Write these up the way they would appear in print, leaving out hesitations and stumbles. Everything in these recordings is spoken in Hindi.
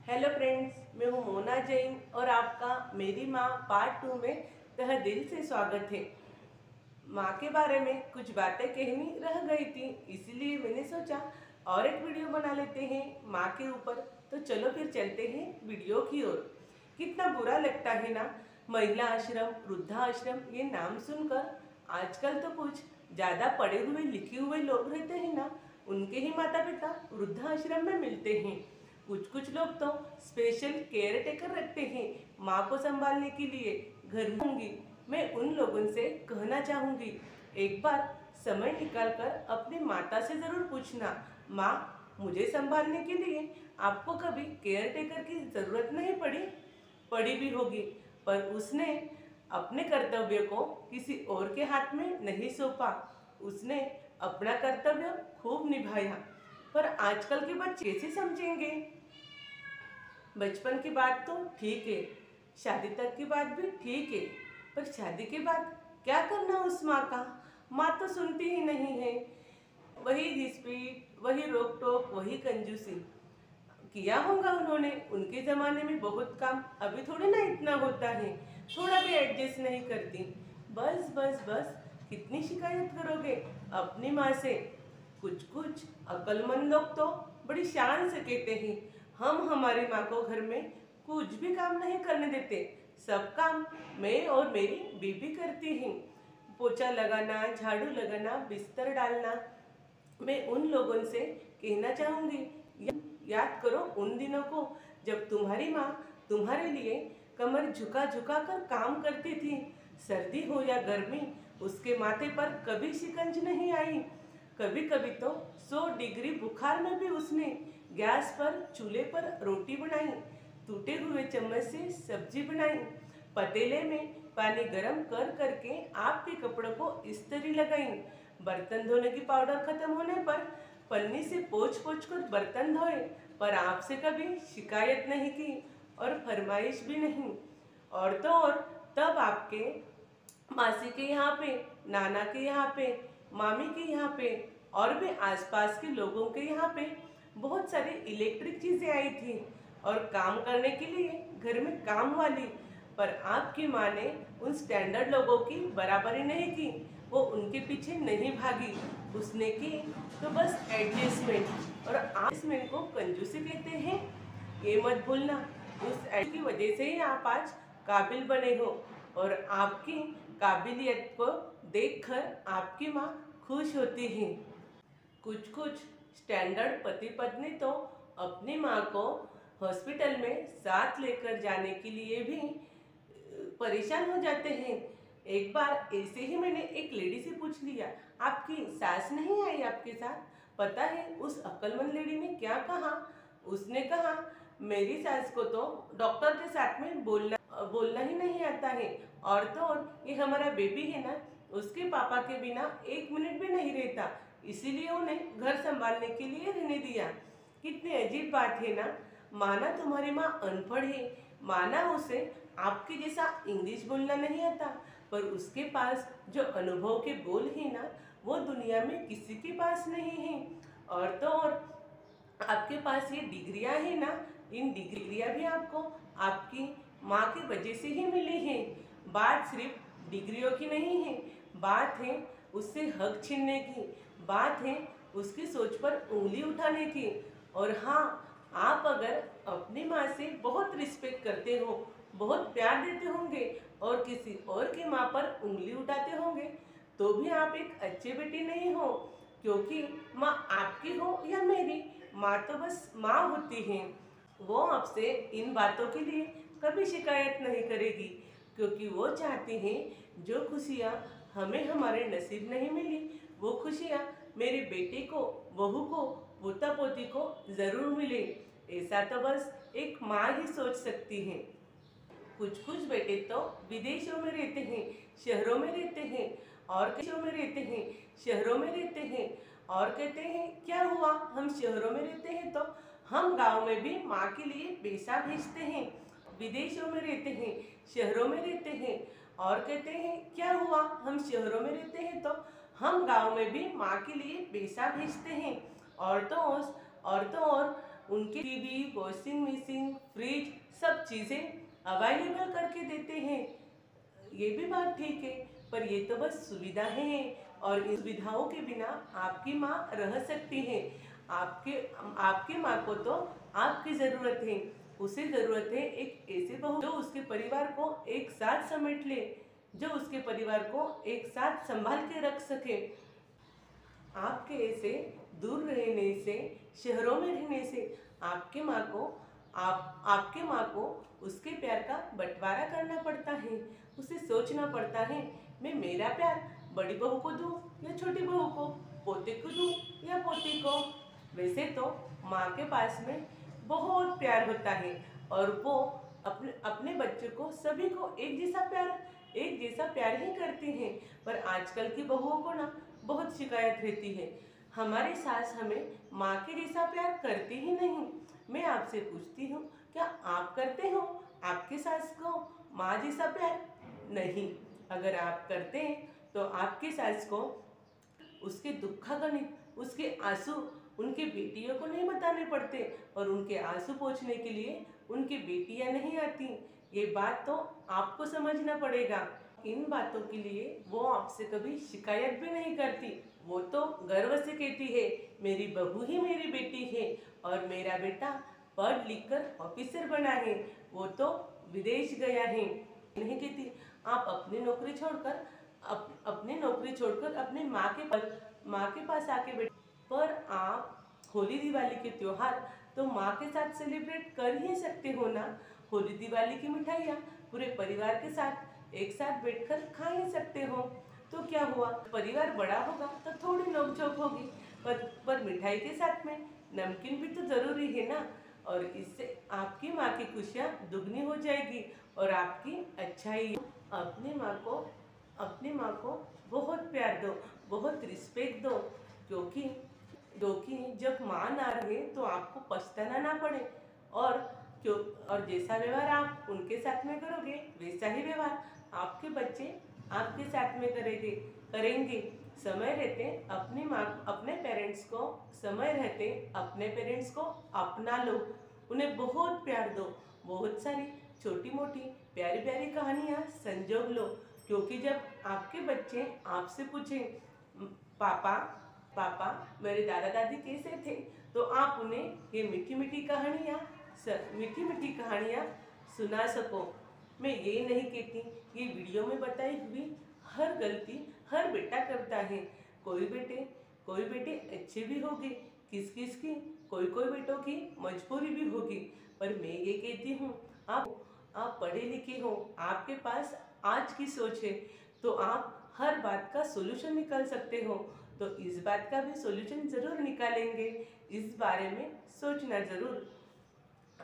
हेलो फ्रेंड्स, मैं हूँ मोना जैन और आपका मेरी माँ पार्ट 2 में तहे दिल से स्वागत है। माँ के बारे में कुछ बातें कहनी रह गई थी, इसलिए मैंने सोचा और एक वीडियो बना लेते हैं माँ के ऊपर। तो चलो फिर चलते हैं वीडियो की ओर। कितना बुरा लगता है ना, महिला आश्रम, वृद्धाश्रम ये नाम सुनकर। आजकल तो कुछ ज़्यादा पढ़े हुए लिखे हुए लोग रहते हैं ना, उनके ही माता पिता वृद्धाश्रम में मिलते हैं। कुछ कुछ लोग तो स्पेशल केयर टेकर रखते हैं माँ को संभालने के लिए। घर में होंगी, मैं उन लोगों से कहना चाहूँगी, एक बार समय निकालकर अपनी माता से ज़रूर पूछना, माँ मुझे संभालने के लिए आपको कभी केयर टेकर की ज़रूरत नहीं पड़ी भी होगी, पर उसने अपने कर्तव्य को किसी और के हाथ में नहीं सौंपा। उसने अपना कर्तव्य खूब निभाया। पर आजकल के बच्चे कैसे समझेंगे? बचपन की बात तो ठीक है, शादी तक की बात भी ठीक है, पर शादी के बाद क्या करना उस माँ का? माँ तो सुनती ही नहीं है। वही घिसपीट, वही रोक टोक, वही कंजूसी किया होगा उन्होंने। उनके ज़माने में बहुत काम, अभी थोड़ी ना इतना होता है, थोड़ा भी एडजस्ट नहीं करती। बस बस बस, कितनी शिकायत करोगे अपनी माँ से? कुछ कुछ अक्लमंद लोग तो बड़ी शान से कहते हैं, हम हमारी माँ को घर में कुछ भी काम नहीं करने देते, सब काम मैं और मेरी बीबी करती हैं। पोछा लगाना, झाड़ू लगाना, बिस्तर डालना। मैं उन लोगों से कहना चाहूँगी, याद करो उन दिनों को जब तुम्हारी माँ तुम्हारे लिए कमर झुका झुका कर काम करती थी। सर्दी हो या गर्मी, उसके माथे पर कभी शिकंज नहीं आई। कभी कभी तो 100 डिग्री बुखार में भी उसने गैस पर चूल्हे पर रोटी बनाई, टूटे हुए चम्मच से सब्जी बनाई, पतीले में पानी गर्म कर करके आपके कपड़ों को इस्त्री लगाई, बर्तन धोने की पाउडर खत्म होने पर पन्नी से पोंछ पोंछ कर बर्तन धोए, पर आपसे कभी शिकायत नहीं की और फरमाइश भी नहीं। और तो और, तब आपके मासी के यहाँ पे, नाना के यहाँ पे, मामी के यहाँ पे और भी आसपास के लोगों के यहाँ पे बहुत सारी इलेक्ट्रिक चीज़ें आई थी और काम करने के लिए घर में काम वाली। पर आपकी माँ ने उन स्टैंडर्ड लोगों की बराबरी नहीं की, वो उनके पीछे नहीं भागी। उसने की तो बस एडजस्टमेंट, और एडजस्टमेंट को कंजूसी कहते हैं, ये मत भूलना। उस एड की वजह से ही आप आज काबिल बने हो, और आपकी काबिलियत को देखकर आपकी माँ खुश होती है। कुछ कुछ स्टैंडर्ड पति पत्नी तो अपनी माँ को हॉस्पिटल में साथ लेकर जाने के लिए भी परेशान हो जाते हैं। एक बार ऐसे ही मैंने एक लेडी से पूछ लिया, आपकी सास नहीं आई आपके साथ? पता है उस अक्लमंद लेडी ने क्या कहा? उसने कहा, मेरी सास को तो डॉक्टर के साथ में बोलना ही नहीं आता है, और तो और ये हमारा बेबी है ना, उसके पापा के बिना 1 मिनट भी नहीं रहता, इसीलिए उन्हें घर संभालने के लिए रहने दिया। कितनी अजीब बात है ना। माना तुम्हारी माँ अनपढ़ है, माना उसे आपके जैसा इंग्लिश बोलना नहीं आता, पर उसके पास जो अनुभव के बोल है ना, वो दुनिया में किसी के पास नहीं है। और तो और, आपके पास ये डिग्रियां है ना, इन डिग्रियां भी आपको आपकी माँ की वजह से ही मिली हैं। बात सिर्फ डिग्रियों की नहीं है, बात है उससे हक छीनने की, बात है उसकी सोच पर उंगली उठाने की। और हाँ, आप अगर अपनी माँ से बहुत रिस्पेक्ट करते हो, बहुत प्यार देते होंगे और किसी और की माँ पर उंगली उठाते होंगे, तो भी आप एक अच्छे बेटे नहीं हो, क्योंकि माँ आपकी हो या मेरी, माँ तो बस माँ होती है। वो आपसे इन बातों के लिए कभी शिकायत नहीं करेगी, क्योंकि वो चाहती हैं जो खुशियाँ हमें हमारे नसीब नहीं मिली, वो खुशियाँ मेरे बेटे को, बहू को, पोता पोती को ज़रूर मिले। ऐसा तो बस एक माँ ही सोच सकती है। कुछ कुछ बेटे तो विदेशों में रहते हैं, शहरों में रहते हैं, और देशों में रहते हैं, शहरों में रहते हैं, और कहते हैं क्या हुआ, हम शहरों में रहते हैं तो हम गांव में भी माँ के लिए पैसा भेजते हैं। विदेशों में रहते हैं, शहरों में रहते हैं, और कहते हैं क्या हुआ, हम शहरों में रहते हैं तो हम गांव में भी माँ के लिए पैसा भेजते हैं। और तो और उनके टीवी, वॉशिंग मशीन, फ्रिज सब चीज़ें अवेलेबल करके देते हैं। ये भी बात ठीक है, पर ये तो बस सुविधाएं हैं और इन सुविधाओं के बिना आपकी माँ रह सकती है। आपके आपके माँ को तो आपकी ज़रूरत है, उसे ज़रूरत है एक ऐसे बहू जो उसके परिवार को एक साथ समेट ले, जो उसके परिवार को एक साथ संभाल के रख सके। आपके ऐसे दूर रहने से, शहरों में रहने से आपके माँ को आपके माँ को उसके प्यार का बंटवारा करना पड़ता है। उसे सोचना पड़ता है, मैं मेरा प्यार बड़ी बहू को दूं या छोटी बहू को, पोते को दूं या पोती को। वैसे तो माँ के पास में बहुत प्यार होता है और वो अपने अपने बच्चों को, सभी को एक जैसा प्यार ही करती हैं। पर आजकल की बहुओं को ना बहुत शिकायत रहती है, हमारी सास हमें माँ के जैसा प्यार करती ही नहीं। मैं आपसे पूछती हूँ, क्या आप करते हो आपके सास को माँ जैसा प्यार? नहीं। अगर आप करते हैं तो आपकी सास को उसके दुखगणित, उसके आंसू उनके बेटियों को नहीं बताने पड़ते और उनके आंसू पोंछने के लिए उनकी बेटियां नहीं आती। ये बात तो आपको समझना पड़ेगा। इन बातों के लिए वो आपसे कभी शिकायत भी नहीं करती। वो तो गर्व से कहती है, मेरी बहू ही मेरी बेटी है और मेरा बेटा पढ़ लिख कर ऑफिसर बना है, वो तो विदेश गया है। नहीं कहती आप अपनी नौकरी छोड़कर अपने माँ के पास आके बैठ। पर आप होली दिवाली के त्योहार तो माँ के साथ सेलिब्रेट कर ही सकते हो ना। होली दिवाली की मिठाइयाँ पूरे परिवार के साथ एक साथ बैठकर खा ही सकते हो। तो क्या हुआ, परिवार बड़ा होगा तो थोड़ी नोकझोंक होगी, पर मिठाई के साथ में नमकीन भी तो जरूरी है ना। और इससे आपकी माँ की खुशियाँ दुगनी हो जाएगी और आपकी अच्छाई। अपनी माँ को बहुत प्यार दो, बहुत रिस्पेक्ट दो, क्योंकि जब माँ ना रहे तो आपको पछताना ना पड़े। और जैसा व्यवहार आप उनके साथ में करोगे वैसा ही व्यवहार आपके बच्चे आपके साथ में करेंगे। समय रहते अपने पेरेंट्स को अपना लो, उन्हें बहुत प्यार दो, बहुत सारी छोटी मोटी प्यारी प्यारी कहानियाँ संजोग लो। क्योंकि जब आपके बच्चे आपसे पूछें, पापा पापा मेरे दादा दादी कैसे थे, तो आप उन्हें ये मीठी मीठी कहानियाँ सुना सको। मैं ये नहीं कहती, ये वीडियो में बताई हुई हर गलती हर बेटा करता है। कोई बेटे अच्छे भी होंगे, किस किस की कोई बेटों की मजबूरी भी होगी। पर मैं ये कहती हूँ, आप पढ़े लिखे हो, आपके पास आज की सोच है, तो आप हर बात का सोल्यूशन निकाल सकते हो। तो इस बात का भी सोल्यूशन जरूर निकालेंगे, इस बारे में सोचना जरूर।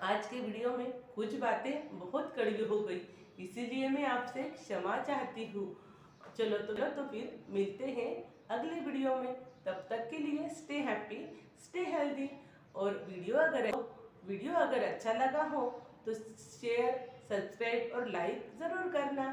आज के वीडियो में कुछ बातें बहुत कड़वी हो गई, इसीलिए मैं आपसे क्षमा चाहती हूँ। चलो तो फिर मिलते हैं अगले वीडियो में। तब तक के लिए स्टे हैप्पी, स्टे हेल्दी। और वीडियो अगर अच्छा लगा हो तो शेयर, सब्सक्राइब और लाइक ज़रूर करना।